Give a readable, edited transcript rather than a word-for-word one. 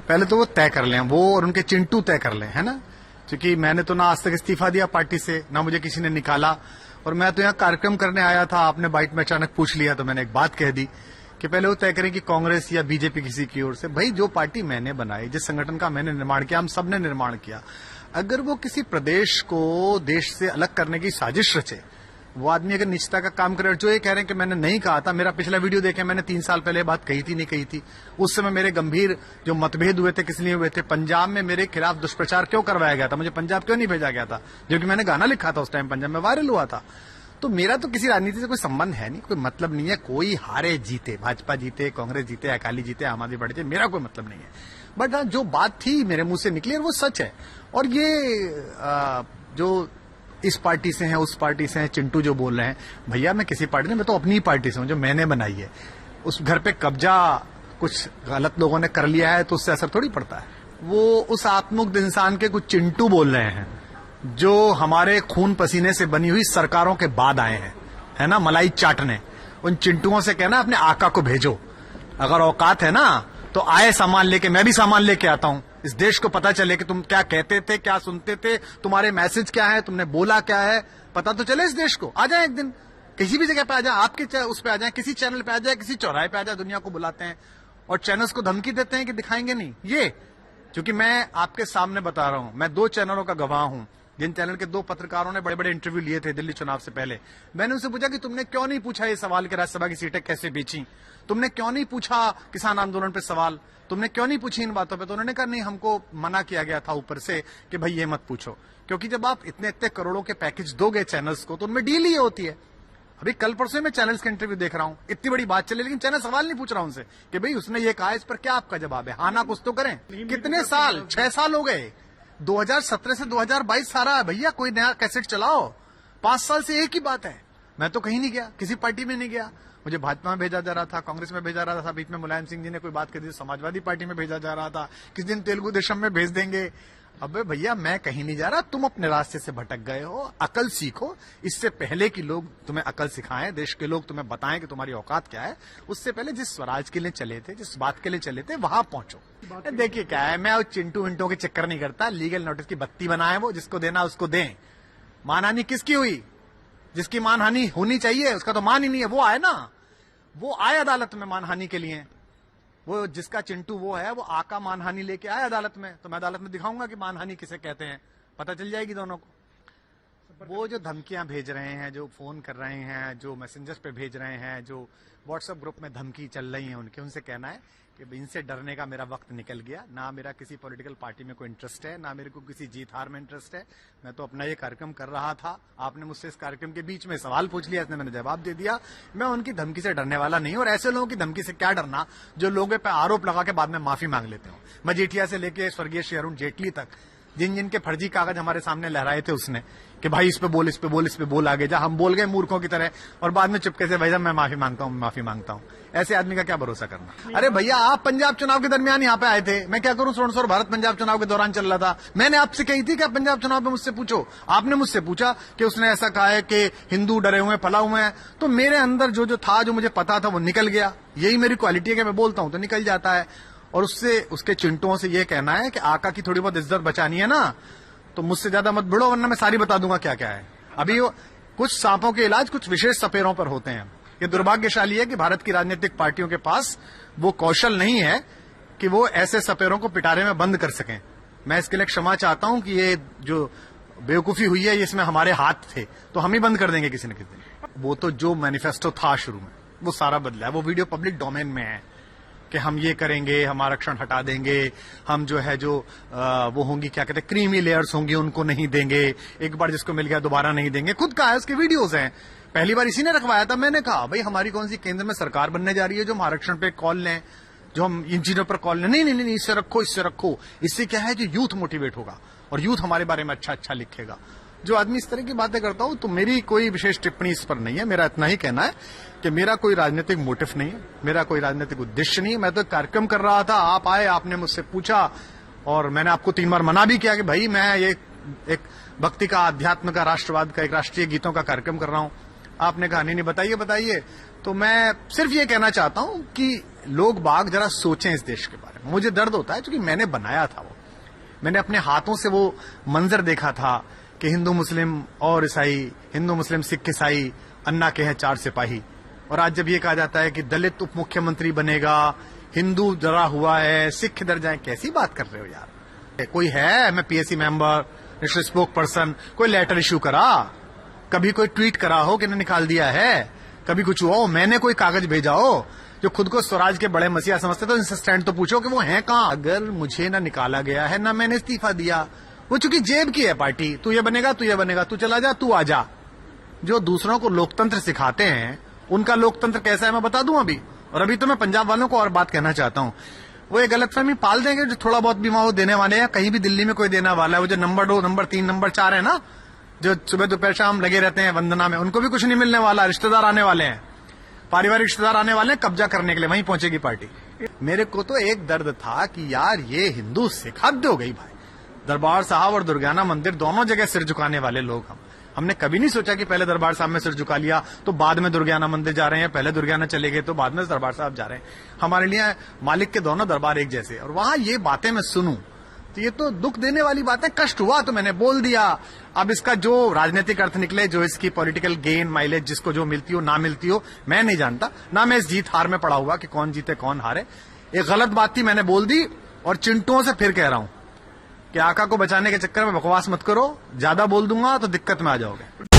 पहले तो वो तय कर लें, वो और उनके चिंटू तय कर लें, है ना। क्योंकि मैंने तो ना आज तक इस्तीफा दिया पार्टी से, ना मुझे किसी ने निकाला, और मैं तो यहाँ कार्यक्रम करने आया था। आपने बाइट में अचानक पूछ लिया तो मैंने एक बात कह दी कि पहले वो तय करें कि कांग्रेस या बीजेपी किसी की ओर से। भाई जो पार्टी मैंने बनाई, जिस संगठन का मैंने निर्माण किया, हम सब ने निर्माण किया, अगर वो किसी प्रदेश को देश से अलग करने की साजिश रचे, वो आदमी अगर निष्ठा का काम करे। जो ये कह रहे हैं कि मैंने नहीं कहा था, मेरा पिछला वीडियो देखें, मैंने 3 साल पहले बात कही थी नहीं कही थी। उस समय मेरे गंभीर जो मतभेद हुए थे किस लिए हुए थे, पंजाब में मेरे खिलाफ दुष्प्रचार क्यों करवाया गया था, मुझे पंजाब क्यों नहीं भेजा गया था, जबकि मैंने गाना लिखा था उस टाइम, पंजाब में वायरल हुआ था। तो मेरा तो किसी राजनीति से कोई संबंध है नहीं, कोई मतलब नहीं है। कोई हारे जीते, भाजपा जीते, कांग्रेस जीते, अकाली जीते, आम आदमी पार्टी जीते, मेरा कोई मतलब नहीं है। बट जो बात थी मेरे मुंह से निकली और वो सच है। और ये जो इस पार्टी से हैं, उस पार्टी से हैं, चिंटू जो बोल रहे हैं, भैया मैं किसी पार्टी नहीं, मैं तो अपनी ही पार्टी से हूं जो मैंने बनाई है। उस घर पे कब्जा कुछ गलत लोगों ने कर लिया है तो उससे असर थोड़ी पड़ता है। वो उस आत्ममुग्ध इंसान के कुछ चिंटू बोल रहे हैं जो हमारे खून पसीने से बनी हुई सरकारों के बाद आए हैं, है ना, मलाई चाटने। उन चिंटुओं से कहना अपने आका को भेजो, अगर औकात है ना तो आए सामान लेके, मैं भी सामान लेके आता हूं। इस देश को पता चले कि तुम क्या कहते थे, क्या सुनते थे, तुम्हारे मैसेज क्या है, तुमने बोला क्या है, पता तो चले इस देश को। आ जाए एक दिन, किसी भी जगह पे आ जाए, आपके उस पे आ जाए, किसी चैनल पे आ जाए, किसी चौराहे पे आ जाए, दुनिया को बुलाते हैं और चैनल्स को धमकी देते हैं कि दिखाएंगे नहीं। ये क्योंकि मैं आपके सामने बता रहा हूं, मैं 2 चैनलों का गवाह हूं, जिन चैनल के 2 पत्रकारों ने बड़े बड़े इंटरव्यू लिए थे दिल्ली चुनाव से पहले। मैंने उनसे पूछा कि तुमने क्यों नहीं पूछा ये सवाल कि राज्यसभा की सीटें कैसे बेची, तुमने क्यों नहीं पूछा किसान आंदोलन पे सवाल, तुमने क्यों नहीं पूछी इन बातों पे। तो उन्होंने कहा नहीं, हमको मना किया गया था ऊपर से कि भाई ये मत पूछो, क्योंकि जब आप इतने इतने करोड़ों के पैकेज दोगे चैनल्स को तो उनमें डील ही होती है। अभी कल परसों मैं चैनल्स के इंटरव्यू देख रहा हूं, इतनी बड़ी बात चले, लेकिन चैनल सवाल नहीं पूछ रहा उनसे कि भाई उसने ये कहा, इस पर क्या आपका जवाब है। हाँ ना कुछ तो करें। कितने साल, 6 साल हो गए, 2017 से 2022 सारा है भैया, कोई नया कैसेट चलाओ। 5 साल से एक ही बात है। मैं तो कहीं नहीं गया, किसी पार्टी में नहीं गया, मुझे भाजपा में भेजा जा रहा था, कांग्रेस में भेजा रहा था, बीच में मुलायम सिंह जी ने कोई बात कर दी, समाजवादी पार्टी में भेजा जा रहा था, किस दिन तेलुगु देशम में भेज देंगे। अबे भैया मैं कहीं नहीं जा रहा, तुम अपने रास्ते से भटक गए हो, अकल सीखो। इससे पहले कि लोग तुम्हें अकल सिखाएं, देश के लोग तुम्हें बताएं कि तुम्हारी औकात क्या है, उससे पहले जिस स्वराज के लिए चले थे, जिस बात के लिए चले थे, वहां पहुंचो। देखिए क्या है, मैं चिंटू विंटू के चक्कर नहीं करता। लीगल नोटिस की बत्ती बनाए, वो जिसको देना उसको दें। मानहानि किसकी हुई, जिसकी मानहानि होनी चाहिए उसका तो मान ही नहीं है। वो आए ना, वो आए अदालत में मानहानि के लिए, वो जिसका चिंटू वो है, वो आका मानहानि लेके आए अदालत में, तो मैं अदालत में दिखाऊंगा कि मानहानि किसे कहते हैं, पता चल जाएगी दोनों को। वो जो धमकियां भेज रहे हैं, जो फोन कर रहे हैं, जो मैसेंजर्स पे भेज रहे हैं, जो व्हाट्सएप ग्रुप में धमकी चल रही है उनके, उनसे कहना है कि इनसे डरने का मेरा वक्त निकल गया। ना मेरा किसी पॉलिटिकल पार्टी में कोई इंटरेस्ट है, ना मेरे को किसी जीत हार में इंटरेस्ट है। मैं तो अपना ये कार्यक्रम कर रहा था, आपने मुझसे इस कार्यक्रम के बीच में सवाल पूछ लिया, इसने मैंने जवाब दे दिया। मैं उनकी धमकी से डरने वाला नहीं, और ऐसे लोगों की धमकी से क्या डरना जो लोगों पर आरोप लगा के बाद में माफी मांग लेते हो। मजीठिया से लेके स्वर्गीय श्री अरुण जेटली तक, जिन जिनके फर्जी कागज हमारे सामने लहराए थे उसने कि भाई इस पे बोल, इस पे बोल, इस पे बोल, आगे जा, हम बोल गए मूर्खों की तरह, और बाद में चुपके से भाई साहब मैं माफी मांगता हूं, माफी मांगता हूं। ऐसे आदमी का क्या भरोसा करना। अरे भैया आप पंजाब चुनाव के दरमियान यहाँ पे आए थे, मैं क्या करूं, 16 भारत पंजाब चुनाव के दौरान चल रहा था। मैंने आपसे कही थी कि आप पंजाब चुनाव में मुझसे पूछो, आपने मुझसे पूछा कि उसने ऐसा कहा है कि हिंदू डरे हुए फला हुए हैं, तो मेरे अंदर जो जो था, जो मुझे पता था वो निकल गया। यही मेरी क्वालिटी है कि मैं बोलता हूं तो निकल जाता है। और उससे उसके चिंटुओं से ये कहना है कि आका की थोड़ी बहुत इज्जत बचानी है ना, तो मुझसे ज्यादा मत भिड़ो, वरना मैं सारी बता दूंगा क्या क्या है। अभी कुछ सांपों के इलाज कुछ विशेष सपेरों पर होते हैं। ये दुर्भाग्यशाली है कि भारत की राजनीतिक पार्टियों के पास वो कौशल नहीं है कि वो ऐसे सपेरों को पिटारे में बंद कर सकें। मैं इसके लिए क्षमा चाहता हूं कि ये जो बेवकूफी हुई है, इसमें हमारे हाथ थे, तो हम ही बंद कर देंगे किसी न किसी दिन। वो तो जो मैनिफेस्टो था शुरू में वो सारा बदला है। वो वीडियो पब्लिक डोमेन में है कि हम ये करेंगे, हम आरक्षण हटा देंगे, हम जो है जो वो होंगी क्या कहते हैं क्रीमी लेयर्स होंगी उनको नहीं देंगे, एक बार जिसको मिल गया दोबारा नहीं देंगे। खुद का है, उसके वीडियोस हैं। पहली बार इसी ने रखवाया था। मैंने कहा भाई हमारी कौन सी केंद्र में सरकार बनने जा रही है जो हम आरक्षण पे कॉल लें, जो हम इन चीजों पर कॉल लें। नहीं नहीं नहीं, इससे रखो, इससे रखो। इससे क्या है जो यूथ मोटिवेट होगा और यूथ हमारे बारे में अच्छा अच्छा लिखेगा। जो आदमी इस तरह की बातें करता हूं, तो मेरी कोई विशेष टिप्पणी इस पर नहीं है। मेरा इतना ही कहना है कि मेरा कोई राजनीतिक मोटिव नहीं है, मेरा कोई राजनीतिक उद्देश्य नहीं है। मैं तो कार्यक्रम कर रहा था, आप आए, आपने मुझसे पूछा और मैंने आपको 3 बार मना भी किया कि भाई मैं ये एक भक्ति का, अध्यात्म का, राष्ट्रवाद का, एक राष्ट्रीय गीतों का कार्यक्रम कर रहा हूं। आपने कहा नहीं बताइए बताइए। तो मैं सिर्फ ये कहना चाहता हूं कि लोग बाग जरा सोचें इस देश के बारे में। मुझे दर्द होता है क्योंकि मैंने बनाया था वो, मैंने अपने हाथों से वो मंजर देखा था कि हिंदू मुस्लिम और ईसाई, हिंदू मुस्लिम सिख ईसाई, अन्ना के हैं 4 सिपाही। और आज जब ये कहा जाता है कि दलित उप मुख्यमंत्री बनेगा, हिंदू डरा हुआ है, सिख इधर जाए, कैसी बात कर रहे हो यार? कोई है, मैं PSC member, national spoke person, कोई लेटर इश्यू करा, कभी कोई ट्वीट करा हो कि निकाल दिया है, कभी कुछ हुआ हो, मैंने कोई कागज भेजा हो? जो खुद को स्वराज के बड़े मसीहा समझते तो इनसे स्टैंड तो पूछो कि वो हैं कहां। अगर मुझे ना निकाला गया है ना मैंने इस्तीफा दिया, वो चूंकि जेब की है पार्टी, तू ये बनेगा, तू ये बनेगा, तू चला जा, तू आ जा। जो दूसरों को लोकतंत्र सिखाते हैं उनका लोकतंत्र कैसा है मैं बता दूं अभी। और अभी तो मैं पंजाब वालों को और बात कहना चाहता हूं, वो एक गलतफहमी पाल देंगे जो थोड़ा बहुत बीमा वो देने वाले हैं, कहीं भी दिल्ली में कोई देने वाला है। वो जो नंबर 2, नंबर 3, नंबर 4 है ना, जो सुबह दोपहर शाम लगे रहते हैं वंदना में, उनको भी कुछ नहीं मिलने वाला। रिश्तेदार आने वाले हैं, पारिवारिक रिश्तेदार आने वाले हैं कब्जा करने के लिए, वहीं पहुंचेगी पार्टी। मेरे को तो एक दर्द था कि यार ये हिंदू सिख हद हो गई भाई। दरबार साहब और दुर्गाना मंदिर दोनों जगह सिर झुकाने वाले लोग हमने कभी नहीं सोचा कि पहले दरबार साहब में सिर झुका लिया तो बाद में दुर्गाना मंदिर जा रहे हैं, पहले दुर्गाना चले गए तो बाद में दरबार साहब जा रहे हैं। हमारे लिए मालिक के दोनों दरबार एक जैसे। और वहां ये बातें मैं सुनूं तो ये तो दुख देने वाली बातें। कष्ट हुआ तो मैंने बोल दिया। अब इसका जो राजनीतिक अर्थ निकले, जो इसकी पॉलिटिकल गेन माइलेज जिसको जो मिलती हो ना मिलती हो, मैं नहीं जानता, ना मैं इस जीत हार में पड़ा हुआ कि कौन जीते कौन हारे। एक गलत बात थी, मैंने बोल दी। और चिंटुओं से फिर कह रहा हूं कि आका को बचाने के चक्कर में बकवास मत करो, ज्यादा बोल दूंगा तो दिक्कत में आ जाओगे।